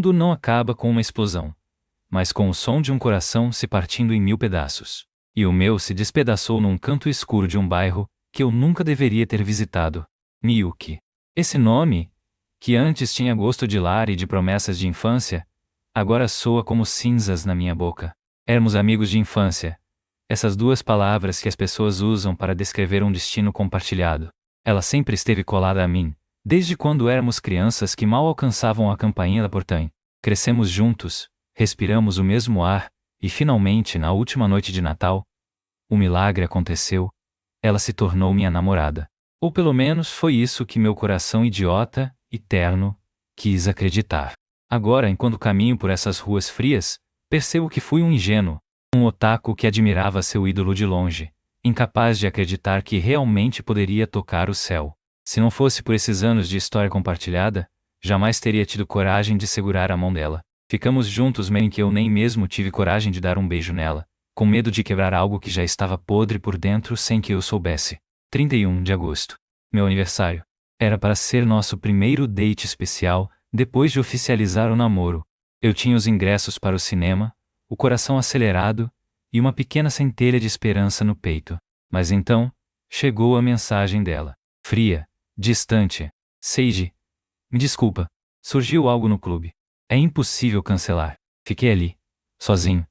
mundo não acaba com uma explosão, mas com o som de um coração se partindo em 1000 pedaços. E o meu se despedaçou num canto escuro de um bairro que eu nunca deveria ter visitado. Miyuki. Esse nome, que antes tinha gosto de lar e de promessas de infância, agora soa como cinzas na minha boca. Éramos amigos de infância. Essas duas palavras que as pessoas usam para descrever um destino compartilhado. Ela sempre esteve colada a mim, desde quando éramos crianças que mal alcançavam a campainha da portã. Crescemos juntos, respiramos o mesmo ar, e finalmente, na última noite de Natal, o milagre aconteceu. Ela se tornou minha namorada. Ou pelo menos foi isso que meu coração idiota e terno quis acreditar. Agora, enquanto caminho por essas ruas frias, percebo que fui um ingênuo, um otaku que admirava seu ídolo de longe, incapaz de acreditar que realmente poderia tocar o céu. Se não fosse por esses anos de história compartilhada, jamais teria tido coragem de segurar a mão dela. Ficamos juntos mesmo que eu nem mesmo tive coragem de dar um beijo nela, com medo de quebrar algo que já estava podre por dentro sem que eu soubesse. 31 de agosto. Meu aniversário. Era para ser nosso primeiro date especial, depois de oficializar o namoro. Eu tinha os ingressos para o cinema, o coração acelerado e uma pequena centelha de esperança no peito. Mas então, chegou a mensagem dela. Fria, distante. Seiji. Me desculpa. Surgiu algo no clube. É impossível cancelar. Fiquei ali, sozinho,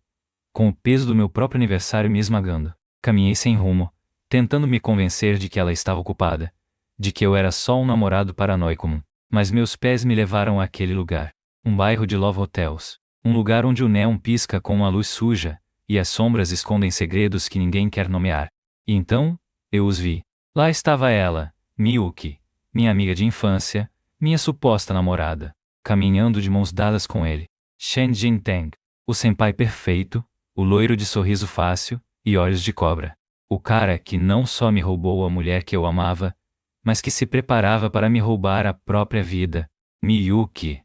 com o peso do meu próprio aniversário me esmagando. Caminhei sem rumo, tentando me convencer de que ela estava ocupada, de que eu era só um namorado paranoico. Mas meus pés me levaram àquele lugar. Um bairro de love hotels. Um lugar onde o neon pisca com uma luz suja, e as sombras escondem segredos que ninguém quer nomear. E então, eu os vi. Lá estava ela, Miyuki, minha amiga de infância, minha suposta namorada, caminhando de mãos dadas com ele. Shen Jinteng, o senpai perfeito, o loiro de sorriso fácil e olhos de cobra. O cara que não só me roubou a mulher que eu amava, mas que se preparava para me roubar a própria vida. Miyuki.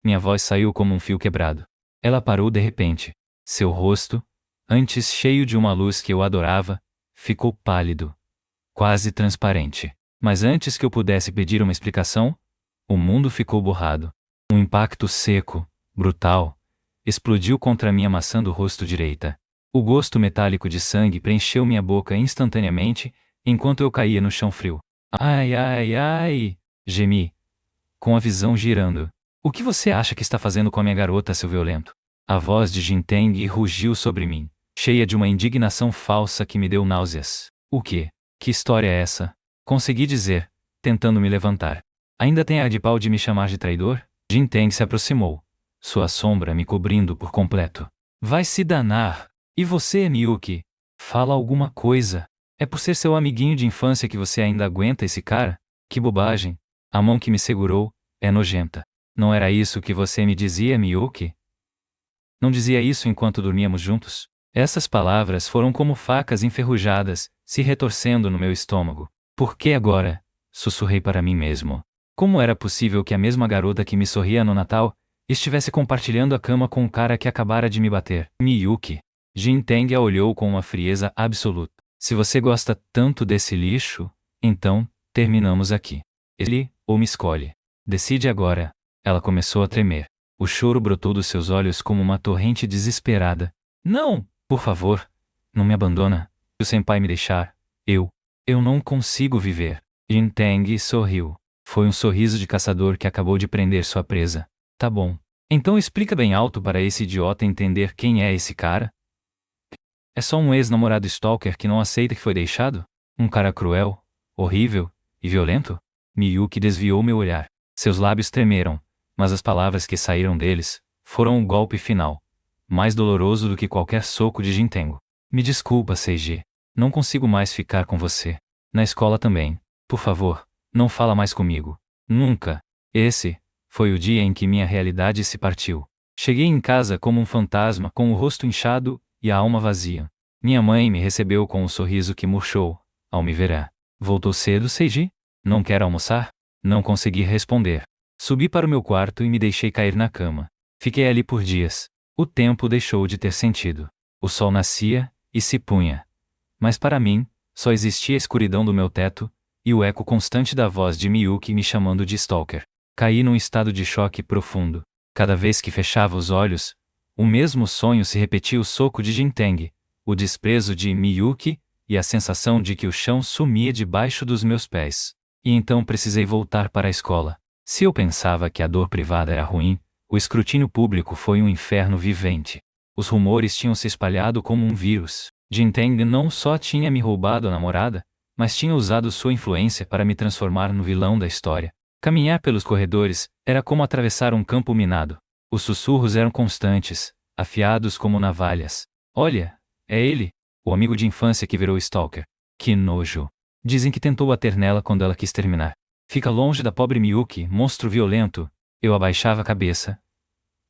Minha voz saiu como um fio quebrado. Ela parou de repente. Seu rosto, antes cheio de uma luz que eu adorava, ficou pálido, quase transparente. Mas antes que eu pudesse pedir uma explicação, o mundo ficou borrado. Um impacto seco, brutal, explodiu contra minha maçã do rosto direita. O gosto metálico de sangue preencheu minha boca instantaneamente, enquanto eu caía no chão frio. Ai, ai, ai! Gemi, com a visão girando. O que você acha que está fazendo com a minha garota, seu violento? A voz de Jinteng rugiu sobre mim, cheia de uma indignação falsa que me deu náuseas. O quê? Que história é essa? Consegui dizer, tentando me levantar. Ainda tem ar de pau de me chamar de traidor? Jinteng se aproximou, sua sombra me cobrindo por completo. Vai se danar! E você, Miyuki? Fala alguma coisa. É por ser seu amiguinho de infância que você ainda aguenta esse cara? Que bobagem. A mão que me segurou é nojenta. Não era isso que você me dizia, Miyuki? Não dizia isso enquanto dormíamos juntos? Essas palavras foram como facas enferrujadas, se retorcendo no meu estômago. Por que agora? Sussurrei para mim mesmo. Como era possível que a mesma garota que me sorria no Natal estivesse compartilhando a cama com o cara que acabara de me bater? Miyuki. Jinteng a olhou com uma frieza absoluta. Se você gosta tanto desse lixo, então, terminamos aqui. Ele, ou me escolhe. Decide agora. Ela começou a tremer. O choro brotou dos seus olhos como uma torrente desesperada. Não, por favor, não me abandona. Se o senpai me deixar, eu não consigo viver. Jinteng sorriu. Foi um sorriso de caçador que acabou de prender sua presa. Tá bom. Então explica bem alto para esse idiota entender quem é esse cara. É só um ex-namorado stalker que não aceita que foi deixado? Um cara cruel, horrível e violento? Miyuki desviou meu olhar. Seus lábios tremeram, mas as palavras que saíram deles foram um golpe final, mais doloroso do que qualquer soco de Jintengo. Me desculpa, Seiji. Não consigo mais ficar com você. Na escola também. Por favor, não fala mais comigo. Nunca. Esse foi o dia em que minha realidade se partiu. Cheguei em casa como um fantasma com o rosto inchado e a alma vazia. Minha mãe me recebeu com um sorriso que murchou, ao me ver. Voltou cedo, Seiji? Não quer almoçar? Não consegui responder. Subi para o meu quarto e me deixei cair na cama. Fiquei ali por dias. O tempo deixou de ter sentido. O sol nascia e se punha. Mas para mim, só existia a escuridão do meu teto e o eco constante da voz de Miyuki me chamando de stalker. Caí num estado de choque profundo. Cada vez que fechava os olhos, o mesmo sonho se repetia: o soco de Jinteng, o desprezo de Miyuki e a sensação de que o chão sumia debaixo dos meus pés. E então precisei voltar para a escola. Se eu pensava que a dor privada era ruim, o escrutínio público foi um inferno vivente. Os rumores tinham se espalhado como um vírus. Jinteng não só tinha me roubado a namorada, mas tinha usado sua influência para me transformar no vilão da história. Caminhar pelos corredores era como atravessar um campo minado. Os sussurros eram constantes, afiados como navalhas. Olha, é ele, o amigo de infância que virou stalker. Que nojo. Dizem que tentou bater nela quando ela quis terminar. Fica longe da pobre Miyuki, monstro violento. Eu abaixava a cabeça,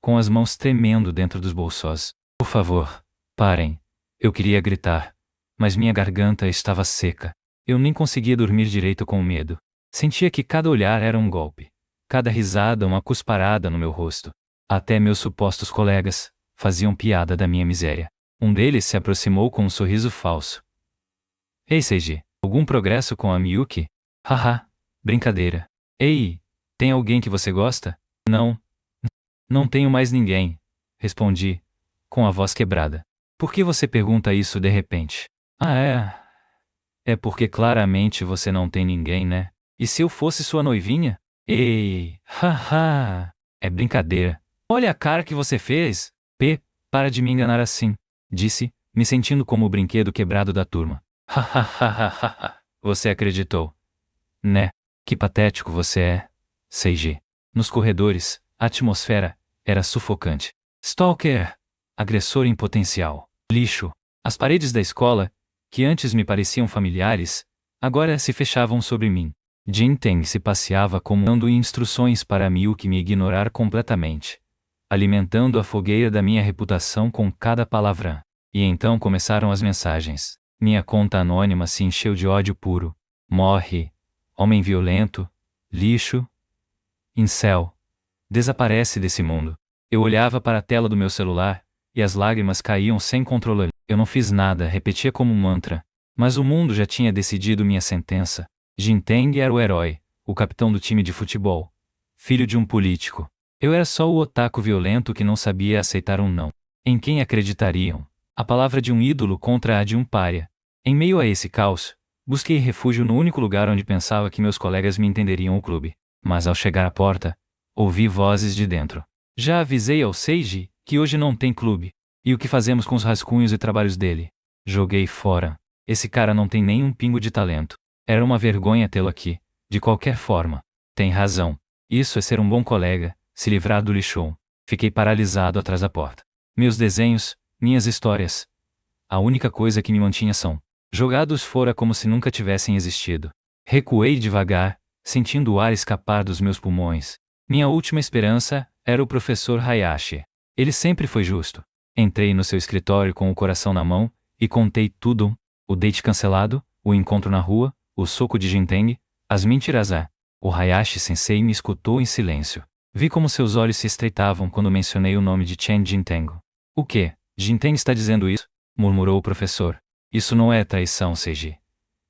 com as mãos tremendo dentro dos bolsos. Por favor, parem. Eu queria gritar, mas minha garganta estava seca. Eu nem conseguia dormir direito com medo. Sentia que cada olhar era um golpe, cada risada uma cusparada no meu rosto. Até meus supostos colegas faziam piada da minha miséria. Um deles se aproximou com um sorriso falso. Ei, Seiji, algum progresso com a Miyuki? Haha, brincadeira. Ei, tem alguém que você gosta? Não. Não tenho mais ninguém, respondi, com a voz quebrada. Por que você pergunta isso de repente? Ah, é? É porque claramente você não tem ninguém, né? E se eu fosse sua noivinha? Ei, haha, é brincadeira. Olha a cara que você fez. Para de me enganar assim, disse, me sentindo como o brinquedo quebrado da turma. Hahaha, você acreditou, né? Que patético você é, Seiji. Nos corredores, a atmosfera era sufocante. Stalker, agressor em potencial, lixo. As paredes da escola, que antes me pareciam familiares, agora se fechavam sobre mim. Jinteng se passeava como dando instruções para Miyuki me ignorar completamente, alimentando a fogueira da minha reputação com cada palavrão. E então começaram as mensagens. Minha conta anônima se encheu de ódio puro. Morre. Homem violento. Lixo. Incel. Desaparece desse mundo. Eu olhava para a tela do meu celular, e as lágrimas caíam sem controle. Eu não fiz nada, repetia como um mantra. Mas o mundo já tinha decidido minha sentença. Jinteng era o herói, o capitão do time de futebol. Filho de um político. Eu era só o otaku violento que não sabia aceitar um não. Em quem acreditariam? A palavra de um ídolo contra a de um pária. Em meio a esse caos, busquei refúgio no único lugar onde pensava que meus colegas me entenderiam: o clube. Mas ao chegar à porta, ouvi vozes de dentro. Já avisei ao Seiji que hoje não tem clube. E o que fazemos com os rascunhos e trabalhos dele? Joguei fora. Esse cara não tem nem um pingo de talento. Era uma vergonha tê-lo aqui, de qualquer forma. Tem razão. Isso é ser um bom colega, se livrar do lixão. Fiquei paralisado atrás da porta. Meus desenhos, minhas histórias. A única coisa que me mantinha são jogados fora como se nunca tivessem existido. Recuei devagar, sentindo o ar escapar dos meus pulmões. Minha última esperança era o professor Hayashi. Ele sempre foi justo. Entrei no seu escritório com o coração na mão e contei tudo: o date cancelado, o encontro na rua, o soco de Jinteng, as mentiras. O Hayashi-sensei me escutou em silêncio. Vi como seus olhos se estreitavam quando mencionei o nome de Chen Jinteng. O quê? Jinteng está dizendo isso? Murmurou o professor. Isso não é traição, Seiji.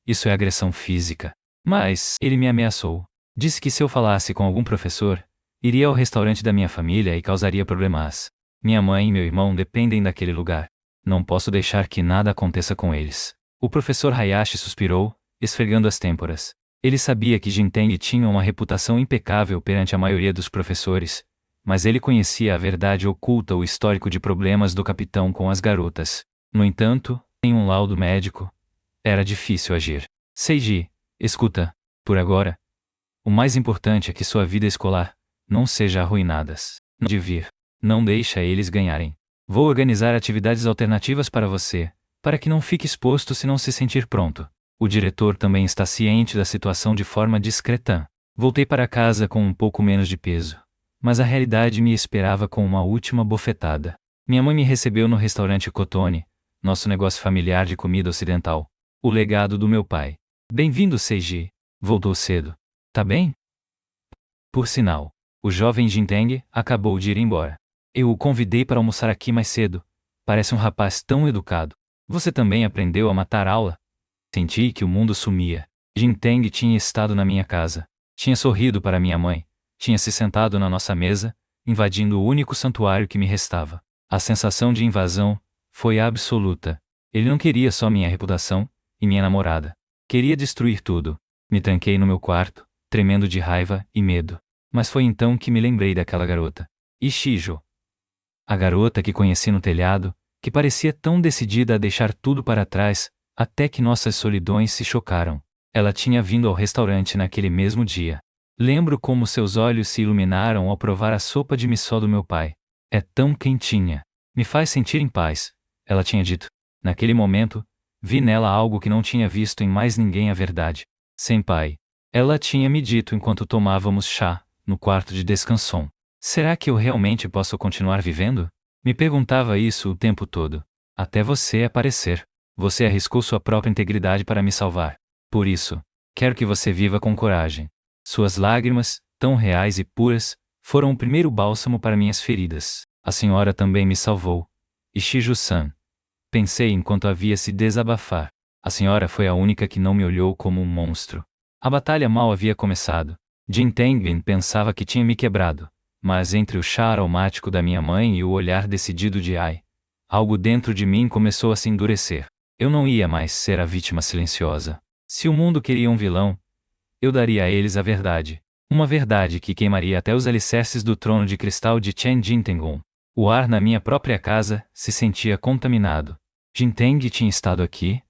Isso é agressão física. Mas ele me ameaçou. Disse que se eu falasse com algum professor, iria ao restaurante da minha família e causaria problemas. Minha mãe e meu irmão dependem daquele lugar. Não posso deixar que nada aconteça com eles. O professor Hayashi suspirou, esfregando as têmporas. Ele sabia que Jinteng tinha uma reputação impecável perante a maioria dos professores, mas ele conhecia a verdade oculta, o histórico de problemas do capitão com as garotas. No entanto, em um laudo médico, era difícil agir. Seiji, escuta, por agora, o mais importante é que sua vida escolar não seja arruinada. Não de vir. Não deixa eles ganharem. Vou organizar atividades alternativas para você, para que não fique exposto se não se sentir pronto. O diretor também está ciente da situação de forma discreta. Voltei para casa com um pouco menos de peso, mas a realidade me esperava com uma última bofetada. Minha mãe me recebeu no restaurante Kotone, nosso negócio familiar de comida ocidental. O legado do meu pai. Bem-vindo, Seiji. Voltou cedo. Tá bem? Por sinal, o jovem Jinteng acabou de ir embora. Eu o convidei para almoçar aqui mais cedo. Parece um rapaz tão educado. Você também aprendeu a matar aula? Senti que o mundo sumia. Jinteng tinha estado na minha casa. Tinha sorrido para minha mãe. Tinha se sentado na nossa mesa, invadindo o único santuário que me restava. A sensação de invasão foi absoluta. Ele não queria só minha reputação e minha namorada. Queria destruir tudo. Me tranquei no meu quarto, tremendo de raiva e medo. Mas foi então que me lembrei daquela garota. Ishijo. A garota que conheci no telhado, que parecia tão decidida a deixar tudo para trás, até que nossas solidões se chocaram. Ela tinha vindo ao restaurante naquele mesmo dia. Lembro como seus olhos se iluminaram ao provar a sopa de missô do meu pai. É tão quentinha. Me faz sentir em paz, ela tinha dito. Naquele momento, vi nela algo que não tinha visto em mais ninguém, a verdade. Senpai. Ela tinha me dito enquanto tomávamos chá, no quarto de descanso. Será que eu realmente posso continuar vivendo? Me perguntava isso o tempo todo. Até você aparecer. Você arriscou sua própria integridade para me salvar. Por isso, quero que você viva com coragem. Suas lágrimas, tão reais e puras, foram o primeiro bálsamo para minhas feridas. A senhora também me salvou. Ishijo-san. Pensei enquanto havia se desabafar. A senhora foi a única que não me olhou como um monstro. A batalha mal havia começado. Jin Tengen pensava que tinha me quebrado. Mas entre o chá aromático da minha mãe e o olhar decidido de Ai, algo dentro de mim começou a se endurecer. Eu não ia mais ser a vítima silenciosa. Se o mundo queria um vilão, eu daria a eles a verdade. Uma verdade que queimaria até os alicerces do trono de cristal de Chen Jintengon. O ar na minha própria casa se sentia contaminado. Jinteng tinha estado aqui,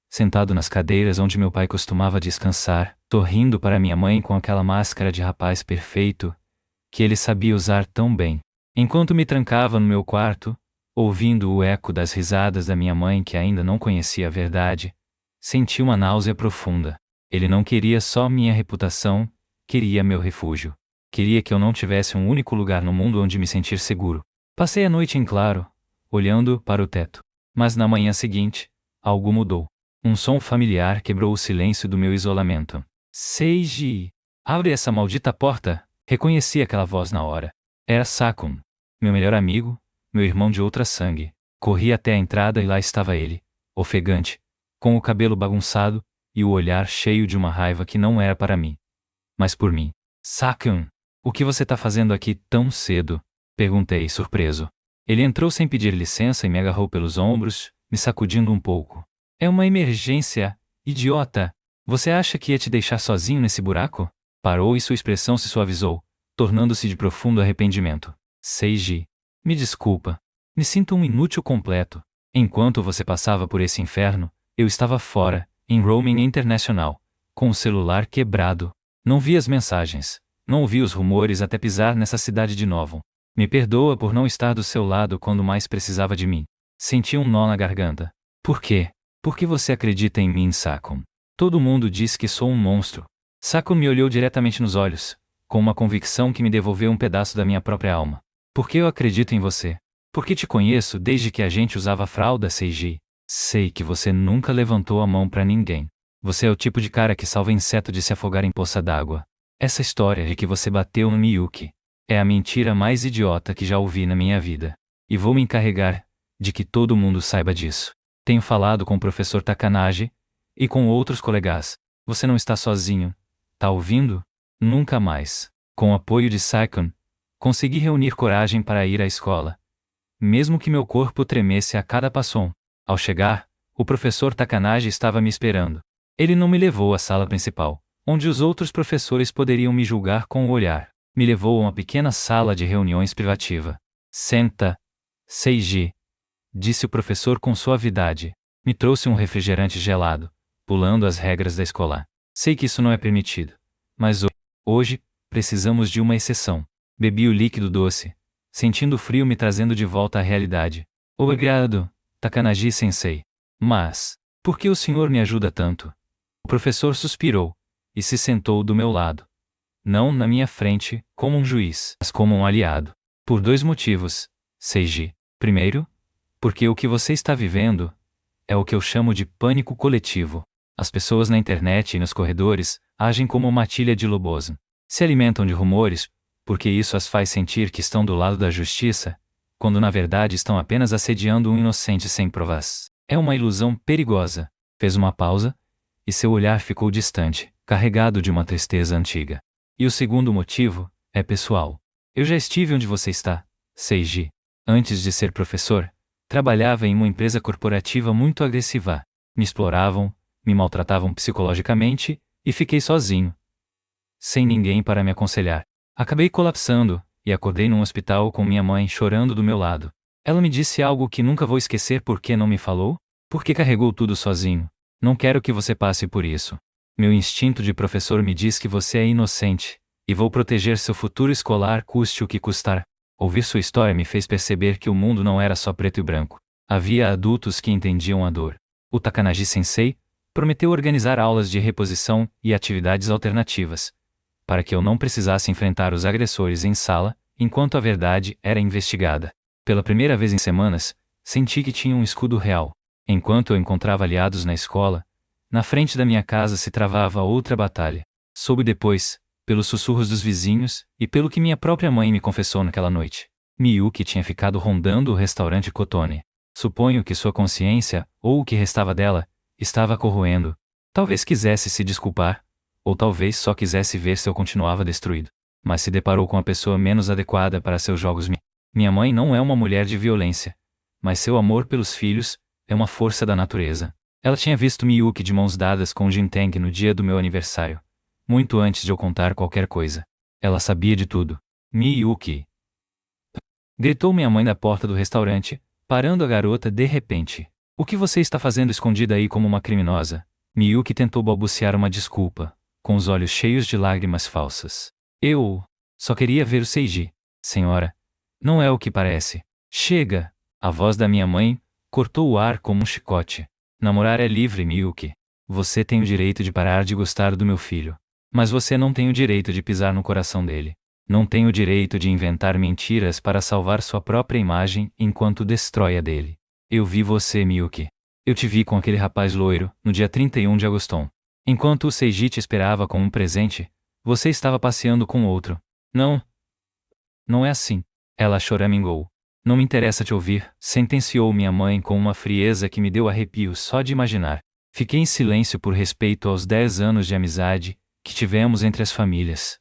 sentado nas cadeiras onde meu pai costumava descansar, sorrindo para minha mãe com aquela máscara de rapaz perfeito, que ele sabia usar tão bem. Enquanto me trancava no meu quarto, ouvindo o eco das risadas da minha mãe que ainda não conhecia a verdade, senti uma náusea profunda. Ele não queria só minha reputação, queria meu refúgio. Queria que eu não tivesse um único lugar no mundo onde me sentir seguro. Passei a noite em claro, olhando para o teto. Mas na manhã seguinte, algo mudou. Um som familiar quebrou o silêncio do meu isolamento. Seiji! Abre essa maldita porta! Reconheci aquela voz na hora. Era Sakun, meu melhor amigo, meu irmão de outra sangue. Corri até a entrada e lá estava ele, ofegante, com o cabelo bagunçado e o olhar cheio de uma raiva que não era para mim, mas por mim. Sakun, o que você está fazendo aqui tão cedo? Perguntei, surpreso. Ele entrou sem pedir licença e me agarrou pelos ombros, me sacudindo um pouco. É uma emergência, idiota! Você acha que ia te deixar sozinho nesse buraco? Parou e sua expressão se suavizou, tornando-se de profundo arrependimento. Seiji, me desculpa. Me sinto um inútil completo. Enquanto você passava por esse inferno, eu estava fora, em roaming internacional, com o celular quebrado. Não vi as mensagens, não ouvi os rumores até pisar nessa cidade de novo. Me perdoa por não estar do seu lado quando mais precisava de mim. Senti um nó na garganta. Por quê? Por que você acredita em mim, Sakun? Todo mundo diz que sou um monstro. Sakun me olhou diretamente nos olhos, com uma convicção que me devolveu um pedaço da minha própria alma. Por que eu acredito em você? Porque te conheço desde que a gente usava fralda, Seiji. Sei que você nunca levantou a mão pra ninguém. Você é o tipo de cara que salva inseto de se afogar em poça d'água. Essa história de que você bateu no Miyuki é a mentira mais idiota que já ouvi na minha vida. E vou me encarregar de que todo mundo saiba disso. Tenho falado com o professor Takanashi e com outros colegas. Você não está sozinho. Tá ouvindo? Nunca mais. Com o apoio de Sakun, consegui reunir coragem para ir à escola. Mesmo que meu corpo tremesse a cada passo. Ao chegar, o professor Takanashi estava me esperando. Ele não me levou à sala principal, onde os outros professores poderiam me julgar com o olhar. Me levou a uma pequena sala de reuniões privativa. Senta, Seiji, disse o professor com suavidade. Me trouxe um refrigerante gelado, pulando as regras da escola. Sei que isso não é permitido, mas hoje precisamos de uma exceção. Bebi o líquido doce, sentindo o frio me trazendo de volta à realidade. Obrigado, Takanashi-sensei. Mas, por que o senhor me ajuda tanto? O professor suspirou e se sentou do meu lado. Não na minha frente, como um juiz, mas como um aliado. Por 2 motivos, Seiji. Primeiro, porque o que você está vivendo é o que eu chamo de pânico coletivo. As pessoas na internet e nos corredores agem como uma matilha de lobos. Se alimentam de rumores, porque isso as faz sentir que estão do lado da justiça, quando na verdade estão apenas assediando um inocente sem provas. É uma ilusão perigosa. Fez uma pausa, e seu olhar ficou distante, carregado de uma tristeza antiga. E o segundo motivo é pessoal. Eu já estive onde você está, Seiji. Antes de ser professor, trabalhava em uma empresa corporativa muito agressiva. Me exploravam, me maltratavam psicologicamente, e fiquei sozinho, sem ninguém para me aconselhar. Acabei colapsando, e acordei num hospital com minha mãe chorando do meu lado. Ela me disse algo que nunca vou esquecer. Por que não me falou? Por que carregou tudo sozinho? Não quero que você passe por isso. Meu instinto de professor me diz que você é inocente, e vou proteger seu futuro escolar custe o que custar. Ouvir sua história me fez perceber que o mundo não era só preto e branco. Havia adultos que entendiam a dor. O Takanashi-sensei prometeu organizar aulas de reposição e atividades alternativas, para que eu não precisasse enfrentar os agressores em sala, enquanto a verdade era investigada. Pela primeira vez em semanas, senti que tinha um escudo real. Enquanto eu encontrava aliados na escola, na frente da minha casa se travava outra batalha. Soube depois, pelos sussurros dos vizinhos e pelo que minha própria mãe me confessou naquela noite. Miyuki tinha ficado rondando o restaurante Kotone. Suponho que sua consciência, ou o que restava dela, estava corroendo. Talvez quisesse se desculpar, ou talvez só quisesse ver se eu continuava destruído. Mas se deparou com a pessoa menos adequada para seus jogos. Minha mãe não é uma mulher de violência, mas seu amor pelos filhos é uma força da natureza. Ela tinha visto Miyuki de mãos dadas com Jinteng no dia do meu aniversário, muito antes de eu contar qualquer coisa. Ela sabia de tudo. Miyuki! Gritou minha mãe da porta do restaurante, parando a garota de repente. O que você está fazendo escondida aí como uma criminosa? Miyuki tentou balbuciar uma desculpa, com os olhos cheios de lágrimas falsas. Eu só queria ver o Seiji, senhora. Não é o que parece. Chega! A voz da minha mãe cortou o ar como um chicote. Namorar é livre, Miyuki. Você tem o direito de parar de gostar do meu filho. Mas você não tem o direito de pisar no coração dele. Não tem o direito de inventar mentiras para salvar sua própria imagem enquanto destrói a dele. Eu vi você, Miyuki. Eu te vi com aquele rapaz loiro, no dia 31 de agosto. Enquanto o Seiji te esperava com um presente, você estava passeando com outro. Não. Não é assim. Ela choramingou. Não me interessa te ouvir, sentenciou minha mãe com uma frieza que me deu arrepios só de imaginar. Fiquei em silêncio por respeito aos 10 anos de amizade que tivemos entre as famílias.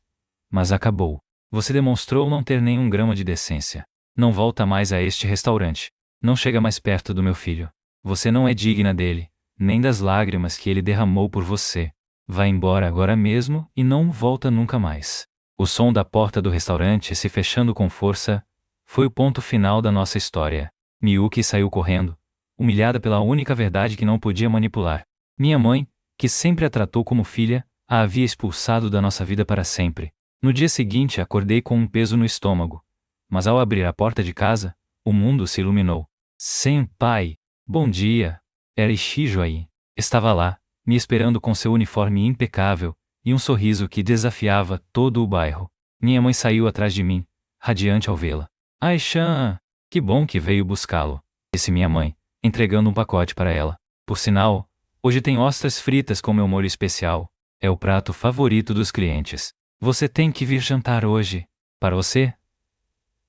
Mas acabou. Você demonstrou não ter nenhum grama de decência. Não volta mais a este restaurante. Não chega mais perto do meu filho. Você não é digna dele, nem das lágrimas que ele derramou por você. Vá embora agora mesmo e não volta nunca mais. O som da porta do restaurante se fechando com força foi o ponto final da nossa história. Miyuki saiu correndo, humilhada pela única verdade que não podia manipular. Minha mãe, que sempre a tratou como filha, a havia expulsado da nossa vida para sempre. No dia seguinte acordei com um peso no estômago. Mas ao abrir a porta de casa, o mundo se iluminou. Senpai! Bom dia! Era Ishijo aí. Estava lá, me esperando com seu uniforme impecável e um sorriso que desafiava todo o bairro. Minha mãe saiu atrás de mim, radiante ao vê-la. Aishan! Que bom que veio buscá-lo, disse minha mãe, entregando um pacote para ela. Por sinal, hoje tem ostras fritas com meu molho especial. É o prato favorito dos clientes. Você tem que vir jantar hoje. Para você?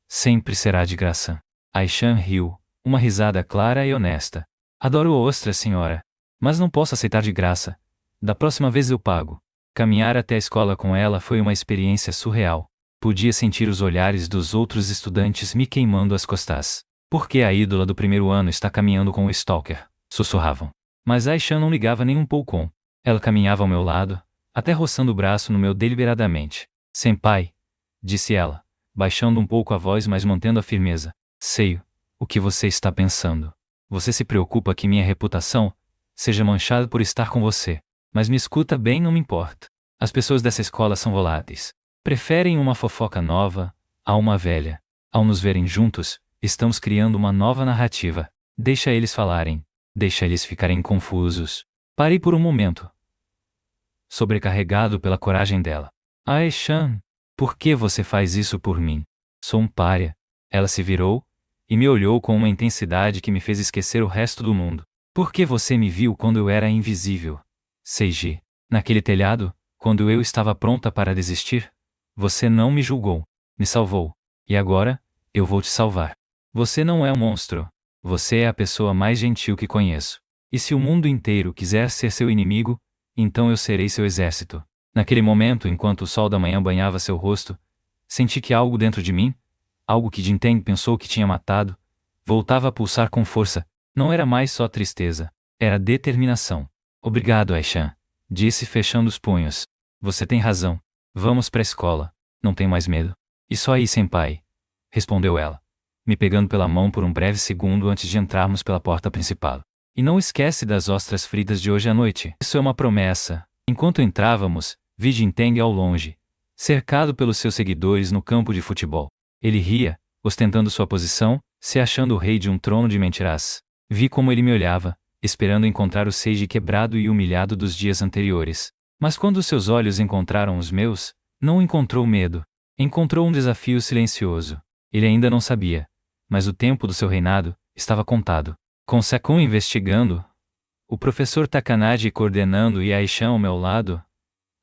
Sempre será de graça. Aishan riu, uma risada clara e honesta. Adoro ostras, senhora. Mas não posso aceitar de graça. Da próxima vez eu pago. Caminhar até a escola com ela foi uma experiência surreal. Podia sentir os olhares dos outros estudantes me queimando as costas. Por que a ídola do primeiro ano está caminhando com o stalker? Sussurravam. Mas Aishan não ligava nem um pouco. Ela caminhava ao meu lado, até roçando o braço no meu deliberadamente. Senpai, disse ela, baixando um pouco a voz mas mantendo a firmeza. Sei o que você está pensando. Você se preocupa que minha reputação seja manchada por estar com você. Mas me escuta bem, não me importa. As pessoas dessa escola são voláteis. Preferem uma fofoca nova a uma velha. Ao nos verem juntos, estamos criando uma nova narrativa. Deixa eles falarem. Deixa eles ficarem confusos. Parei por um momento, sobrecarregado pela coragem dela. Aishan, por que você faz isso por mim? Sou um pária. Ela se virou e me olhou com uma intensidade que me fez esquecer o resto do mundo. Por que você me viu quando eu era invisível? Seiji, naquele telhado, quando eu estava pronta para desistir? Você não me julgou, me salvou. E agora, eu vou te salvar. Você não é um monstro. Você é a pessoa mais gentil que conheço. E se o mundo inteiro quiser ser seu inimigo, então eu serei seu exército. Naquele momento, enquanto o sol da manhã banhava seu rosto, Senti que algo dentro de mim, algo que Jinteng pensou que tinha matado, voltava a pulsar com força. Não era mais só tristeza, era determinação. Obrigado, Aishan, disse fechando os punhos. Você tem razão. Vamos pra escola. Não tenho mais medo. Isso aí, senpai, respondeu ela, me pegando pela mão por um breve segundo antes de entrarmos pela porta principal. E não esquece das ostras fritas de hoje à noite. Isso é uma promessa. Enquanto entrávamos, vi Jinteng ao longe, cercado pelos seus seguidores no campo de futebol. Ele ria, ostentando sua posição, se achando o rei de um trono de mentiras. Vi como ele me olhava, esperando encontrar o Seiji quebrado e humilhado dos dias anteriores. Mas quando seus olhos encontraram os meus, não encontrou medo. Encontrou um desafio silencioso. Ele ainda não sabia, mas o tempo do seu reinado estava contado. Com Sakun investigando, o professor Takanaji coordenando e Aishan ao meu lado,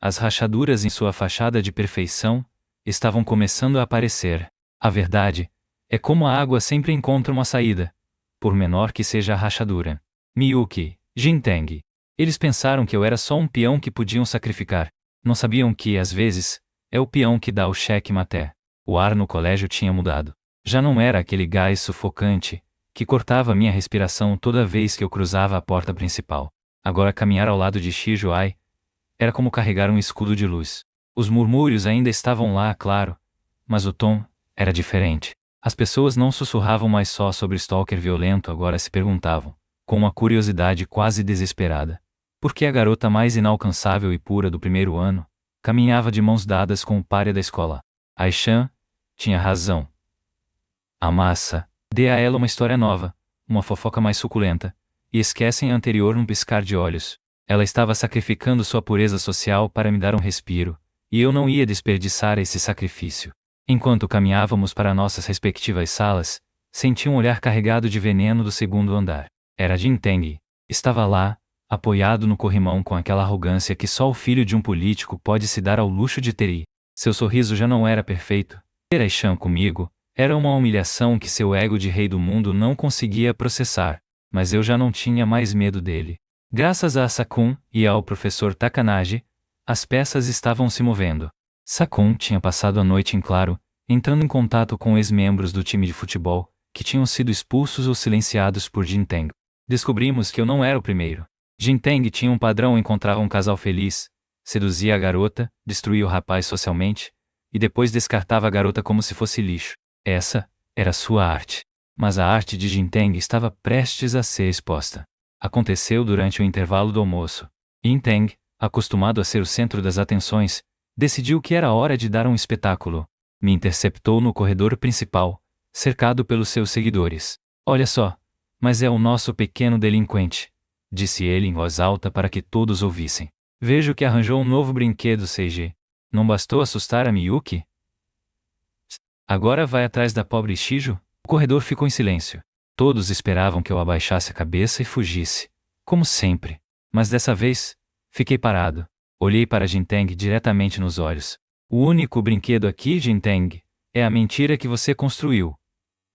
as rachaduras em sua fachada de perfeição estavam começando a aparecer. A verdade é como a água sempre encontra uma saída, por menor que seja a rachadura. Miyuki, Jinteng. Eles pensaram que eu era só um peão que podiam sacrificar. Não sabiam que, às vezes, é o peão que dá o cheque-mate. O ar no colégio tinha mudado. Já não era aquele gás sufocante que cortava minha respiração toda vez que eu cruzava a porta principal. Agora caminhar ao lado de Shijuai era como carregar um escudo de luz. Os murmúrios ainda estavam lá, claro, mas o tom era diferente. As pessoas não sussurravam mais só sobre Stalker violento, agora se perguntavam, com uma curiosidade quase desesperada, por que a garota mais inalcançável e pura do primeiro ano caminhava de mãos dadas com o pária da escola. Aishan tinha razão. A massa dê a ela uma história nova, uma fofoca mais suculenta, e esquecem a anterior num piscar de olhos. Ela estava sacrificando sua pureza social para me dar um respiro, e eu não ia desperdiçar esse sacrifício. Enquanto caminhávamos para nossas respectivas salas, senti um olhar carregado de veneno do segundo andar. Era Jinteng. Estava lá, apoiado no corrimão com aquela arrogância que só o filho de um político pode se dar ao luxo de ter. Seu sorriso já não era perfeito. Ter Aishan comigo era uma humilhação que seu ego de rei do mundo não conseguia processar, mas eu já não tinha mais medo dele. Graças a Sakun e ao professor Takanaji, as peças estavam se movendo. Sakun tinha passado a noite em claro, entrando em contato com ex-membros do time de futebol, que tinham sido expulsos ou silenciados por Jinteng. Descobrimos que eu não era o primeiro. Jinteng tinha um padrão: encontrava um casal feliz, seduzia a garota, destruía o rapaz socialmente, e depois descartava a garota como se fosse lixo. Essa era sua arte. Mas a arte de Jinteng estava prestes a ser exposta. Aconteceu durante o intervalo do almoço. Jinteng, acostumado a ser o centro das atenções, decidiu que era hora de dar um espetáculo. Me interceptou no corredor principal, cercado pelos seus seguidores. Olha só, mas é o nosso pequeno delinquente, disse ele em voz alta para que todos ouvissem. Vejo que arranjou um novo brinquedo, Seiji. Não bastou assustar a Miyuki? Agora vai atrás da pobre Shijo? O corredor ficou em silêncio. Todos esperavam que eu abaixasse a cabeça e fugisse, como sempre. Mas dessa vez, fiquei parado. Olhei para Jinteng diretamente nos olhos. O único brinquedo aqui, Jinteng, é a mentira que você construiu.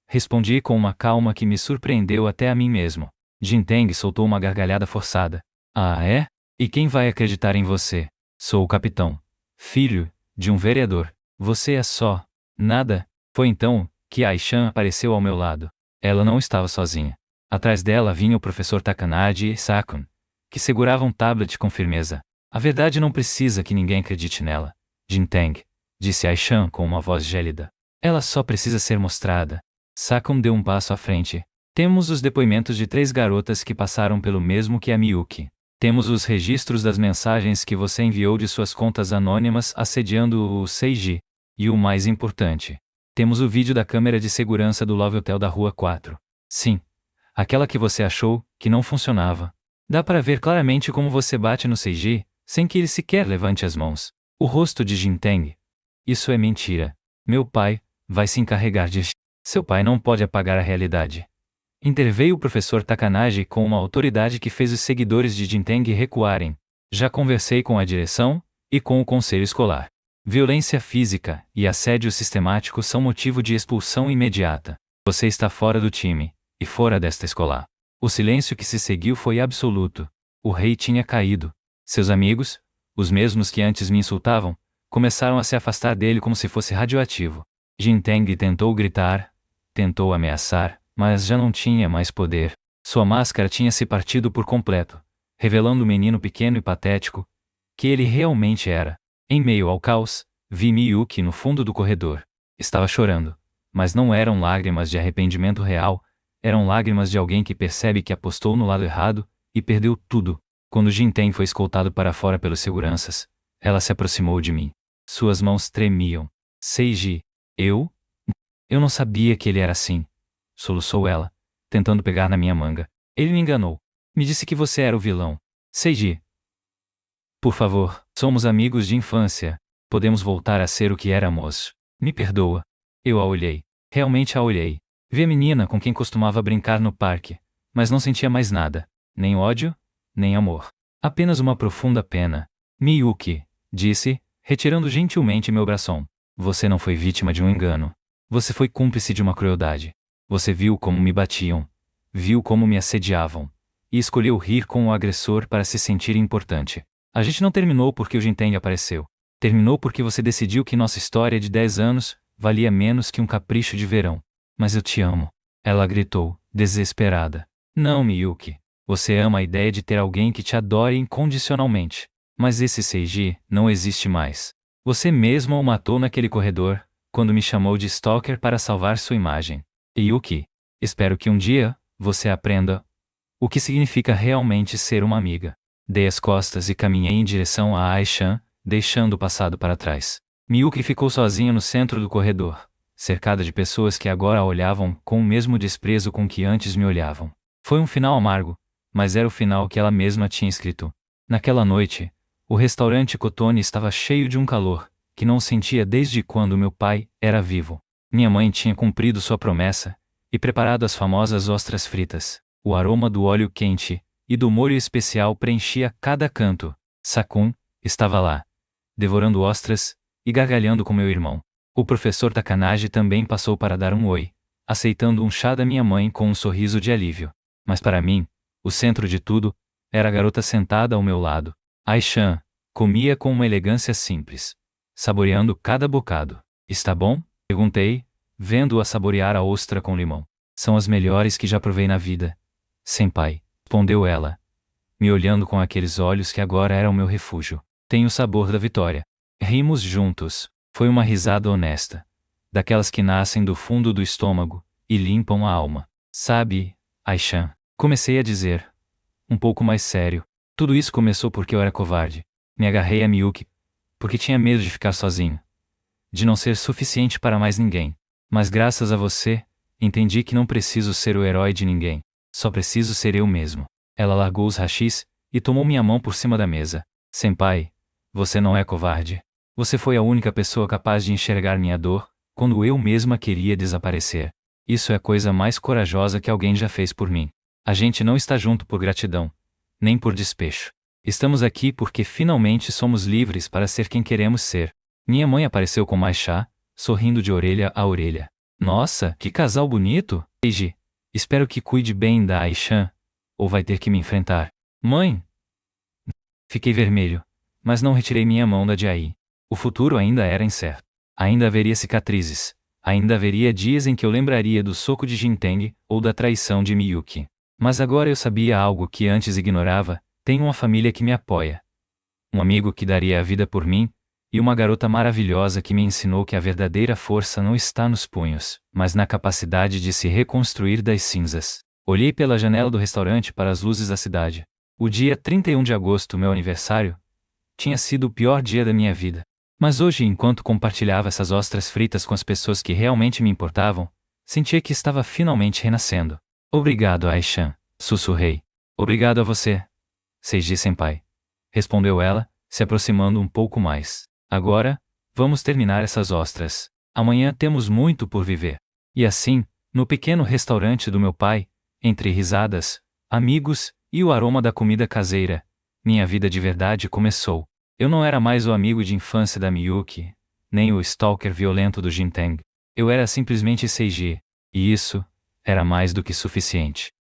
Respondi com uma calma que me surpreendeu até a mim mesmo. Jinteng soltou uma gargalhada forçada. Ah, é? E quem vai acreditar em você? Sou o capitão, filho de um vereador. Você é só nada. Foi então que Aishan apareceu ao meu lado. Ela não estava sozinha. Atrás dela vinha o professor Takanaji e Sakun, que seguravam um tablet com firmeza. A verdade não precisa que ninguém acredite nela, Jinteng, disse Aishan com uma voz gélida. Ela só precisa ser mostrada. Sakun deu um passo à frente. Temos os depoimentos de 3 garotas que passaram pelo mesmo que a Miyuki. Temos os registros das mensagens que você enviou de suas contas anônimas assediando o Seiji. E o mais importante, temos o vídeo da câmera de segurança do Love Hotel da Rua 4. Sim, aquela que você achou que não funcionava. Dá para ver claramente como você bate no Seiji, sem que ele sequer levante as mãos. O rosto de Jinteng. Isso é mentira. Meu pai vai se encarregar de... Seu pai não pode apagar a realidade. Interveio o professor Takanaji com uma autoridade que fez os seguidores de Jinteng recuarem. Já conversei com a direção e com o conselho escolar. Violência física e assédio sistemático são motivo de expulsão imediata. Você está fora do time, e fora desta escola. O silêncio que se seguiu foi absoluto. O rei tinha caído. Seus amigos, os mesmos que antes me insultavam, começaram a se afastar dele como se fosse radioativo. Jinteng tentou gritar, tentou ameaçar, mas já não tinha mais poder. Sua máscara tinha se partido por completo, revelando o menino pequeno e patético que ele realmente era. Em meio ao caos, vi Miyuki no fundo do corredor. Estava chorando, mas não eram lágrimas de arrependimento real, eram lágrimas de alguém que percebe que apostou no lado errado e perdeu tudo. Quando Jinteng foi escoltado para fora pelos seguranças, ela se aproximou de mim. Suas mãos tremiam. Seiji, eu não sabia que ele era assim. Soluçou ela, tentando pegar na minha manga. Ele me enganou. Me disse que você era o vilão. Seiji. Por favor, somos amigos de infância. Podemos voltar a ser o que éramos. Me perdoa. Eu a olhei. Realmente a olhei. Vi a menina com quem costumava brincar no parque, mas não sentia mais nada. Nem ódio, nem amor. Apenas uma profunda pena. Miyuki, disse, retirando gentilmente meu bração. Você não foi vítima de um engano. Você foi cúmplice de uma crueldade. Você viu como me batiam. Viu como me assediavam. E escolheu rir com o agressor para se sentir importante. A gente não terminou porque o Jinteng apareceu. Terminou porque você decidiu que nossa história de 10 anos valia menos que um capricho de verão. Mas eu te amo. Ela gritou, desesperada. Não, Miyuki. Você ama a ideia de ter alguém que te adore incondicionalmente. Mas esse Seiji não existe mais. Você mesmo o matou naquele corredor, quando me chamou de stalker para salvar sua imagem. Yuki, espero que um dia, você aprenda o que significa realmente ser uma amiga. Dei as costas e caminhei em direção a Aishan, deixando o passado para trás. Miyuki ficou sozinha no centro do corredor, cercada de pessoas que agora a olhavam com o mesmo desprezo com que antes me olhavam. Foi um final amargo, mas era o final que ela mesma tinha escrito. Naquela noite, o restaurante Kotone estava cheio de um calor, que não sentia desde quando meu pai era vivo. Minha mãe tinha cumprido sua promessa, e preparado as famosas ostras fritas. O aroma do óleo quente e do molho especial preenchia cada canto. Sakun estava lá, devorando ostras e gargalhando com meu irmão. O professor Takanaji também passou para dar um oi, aceitando um chá da minha mãe com um sorriso de alívio. Mas para mim, o centro de tudo era a garota sentada ao meu lado. Aishan comia com uma elegância simples, saboreando cada bocado. Está bom? Perguntei, vendo-a saborear a ostra com limão. São as melhores que já provei na vida. Senpai, respondeu ela, me olhando com aqueles olhos que agora eram meu refúgio. Tem o sabor da vitória. Rimos juntos. Foi uma risada honesta, daquelas que nascem do fundo do estômago e limpam a alma. Sabe, Aishan, comecei a dizer, um pouco mais sério. Tudo isso começou porque eu era covarde. Me agarrei a Miyuki, porque tinha medo de ficar sozinho, de não ser suficiente para mais ninguém. Mas graças a você, entendi que não preciso ser o herói de ninguém. Só preciso ser eu mesmo. Ela largou os hashis e tomou minha mão por cima da mesa. Senpai, você não é covarde. Você foi a única pessoa capaz de enxergar minha dor, quando eu mesma queria desaparecer. Isso é a coisa mais corajosa que alguém já fez por mim. A gente não está junto por gratidão, nem por despecho. Estamos aqui porque finalmente somos livres para ser quem queremos ser. Minha mãe apareceu com mais chá, sorrindo de orelha a orelha. Nossa, que casal bonito! Eiji, espero que cuide bem da Aishan, ou vai ter que me enfrentar. Mãe! Fiquei vermelho, mas não retirei minha mão da de Ai. O futuro ainda era incerto. Ainda haveria cicatrizes. Ainda haveria dias em que eu lembraria do soco de Jinteng ou da traição de Miyuki. Mas agora eu sabia algo que antes ignorava. Tenho uma família que me apoia. Um amigo que daria a vida por mim, e uma garota maravilhosa que me ensinou que a verdadeira força não está nos punhos, mas na capacidade de se reconstruir das cinzas. Olhei pela janela do restaurante para as luzes da cidade. O dia 31 de agosto, meu aniversário, tinha sido o pior dia da minha vida. Mas hoje, enquanto compartilhava essas ostras fritas com as pessoas que realmente me importavam, sentia que estava finalmente renascendo. Obrigado, Aishan, sussurrei. Obrigado a você, Seiji-senpai, respondeu ela, se aproximando um pouco mais. Agora, vamos terminar essas ostras. Amanhã temos muito por viver. E assim, no pequeno restaurante do meu pai, entre risadas, amigos e o aroma da comida caseira, minha vida de verdade começou. Eu não era mais o amigo de infância da Miyuki, nem o stalker violento do Jinteng. Eu era simplesmente Seiji, e isso era mais do que suficiente.